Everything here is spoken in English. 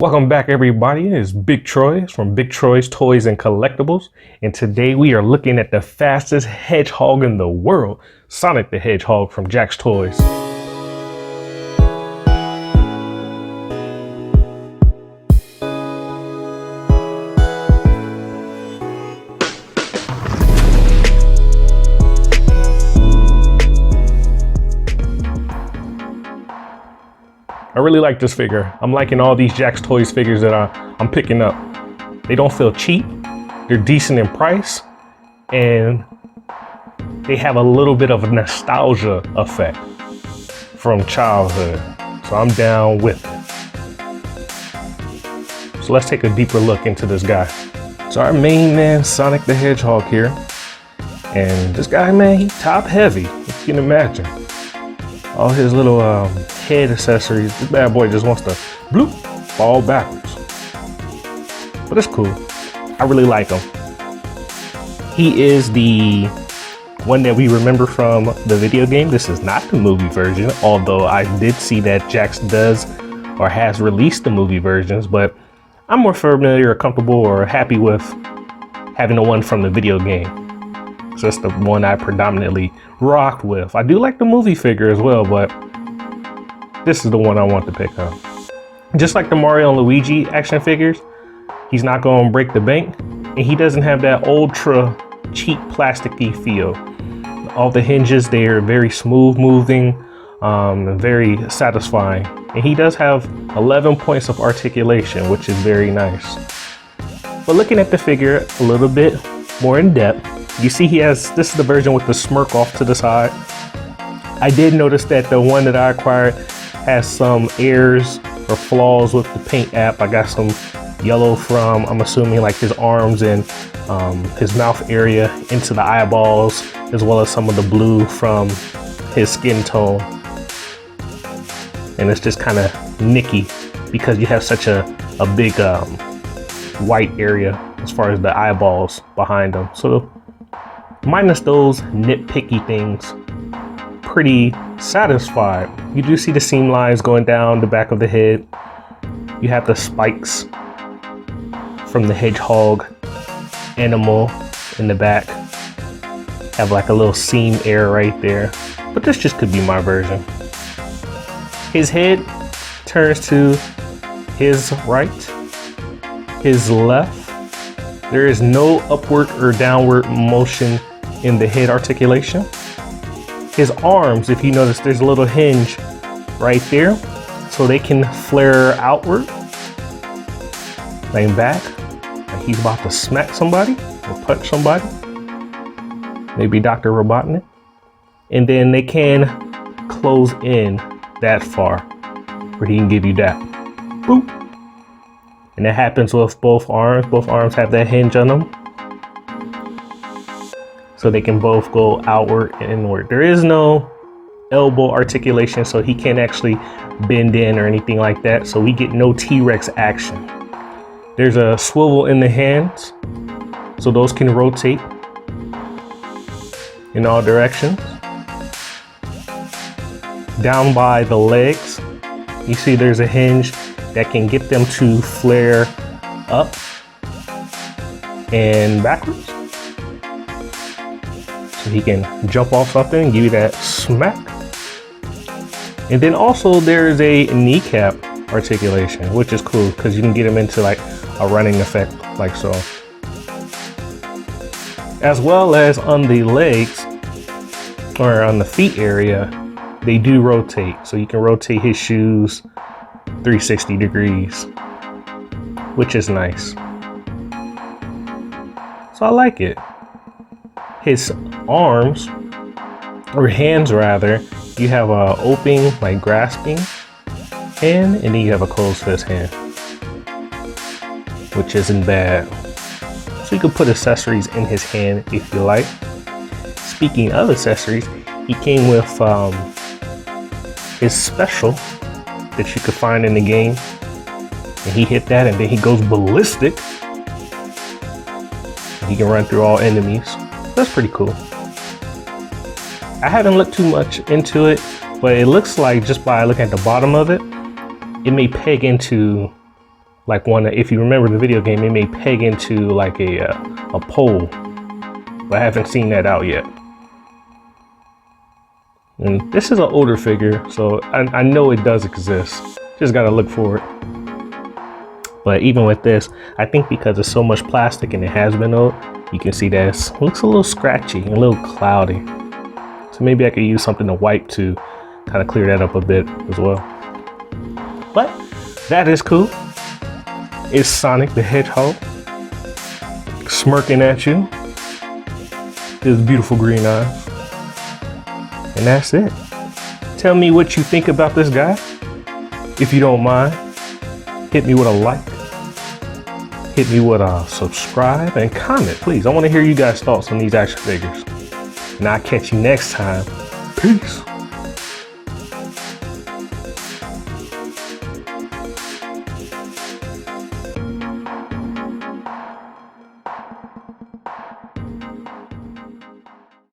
Welcome back, everybody. It's Big Troy from Big Troy's Toys and Collectibles, and today we are looking at the fastest hedgehog in the world, Sonic the Hedgehog from Jakks Toys. I really like this figure. I'm liking all these Jakks Toys figures that I'm picking up. They don't feel cheap, they're decent in price, and they have a little bit of a nostalgia effect from childhood. So I'm down with it. So let's take a deeper look into this guy. So our main man, Sonic the Hedgehog here. And this guy, man, he top heavy, if you can imagine. All his little head accessories, this bad boy just wants to bloop, fall backwards. But it's cool. I really like him. He is the one that we remember from the video game. This is not the movie version, although I did see that Jakks does or has released the movie versions, but I'm more familiar or comfortable or happy with having the one from the video game. So that's the one I predominantly rocked with. I do like the movie figure as well, but this is the one I want to pick up. Just like the Mario and Luigi action figures, he's not going to break the bank, and he doesn't have that ultra cheap plasticky feel. All the hinges, they're very smooth moving, very satisfying. And he does have 11 points of articulation, which is very nice. But looking at the figure a little bit more in depth, you see this is the version with the smirk off to the side. I did notice that the one that I acquired has some errors or flaws with the paint app. I got some yellow from, I'm assuming, like his arms and his mouth area into the eyeballs, as well as some of the blue from his skin tone. And it's just kind of nicky because you have such a big white area as far as the eyeballs behind them. So minus those nitpicky things, pretty satisfied. You do see the seam lines going down the back of the head. You have the spikes from the hedgehog animal in the back. Have like a little seam air right there. But this just could be my version. His head turns to his right, his left. There is no upward or downward motion in the head articulation. His arms, if you notice, there's a little hinge right there, so they can flare outward, laying back, like he's about to smack somebody or punch somebody, maybe Dr. Robotnik. And then they can close in that far, where he can give you that. Boop. And that happens with both arms. Both arms have that hinge on them, so they can both go outward and inward. There is no elbow articulation, so he can't actually bend in or anything like that. So we get no T-Rex action. There's a swivel in the hands, so those can rotate in all directions. Down by the legs, you see there's a hinge that can get them to flare up and backwards. So he can jump off something and give you that smack. And then also there's a kneecap articulation, which is cool because you can get him into like a running effect like so. As well as on the legs or on the feet area, they do rotate. So you can rotate his shoes 360 degrees, which is nice. So I like it. His arms, or hands rather, you have a open, like grasping hand, and then you have a closed fist hand, which isn't bad. So you can put accessories in his hand if you like. Speaking of accessories, he came with his special that you could find in the game, and he hit that and then he goes ballistic. He can run through all enemies. That's pretty cool. I haven't looked too much into it, but it looks like just by looking at the bottom of it, it may peg into like one that, if you remember the video game, it may peg into like a pole, but I haven't seen that out yet. And this is an older figure, so I know it does exist. Just gotta look for it. But even with this, I think because it's so much plastic and it has been old, you can see that it looks a little scratchy and a little cloudy. So maybe I could use something to wipe to kind of clear that up a bit as well. But that is cool. It's Sonic the Hedgehog smirking at you. His beautiful green eyes. And that's it. Tell me what you think about this guy. If you don't mind, hit me with a like. Hit me with a subscribe and comment, please. I want to hear you guys' thoughts on these action figures. And I'll catch you next time. Peace.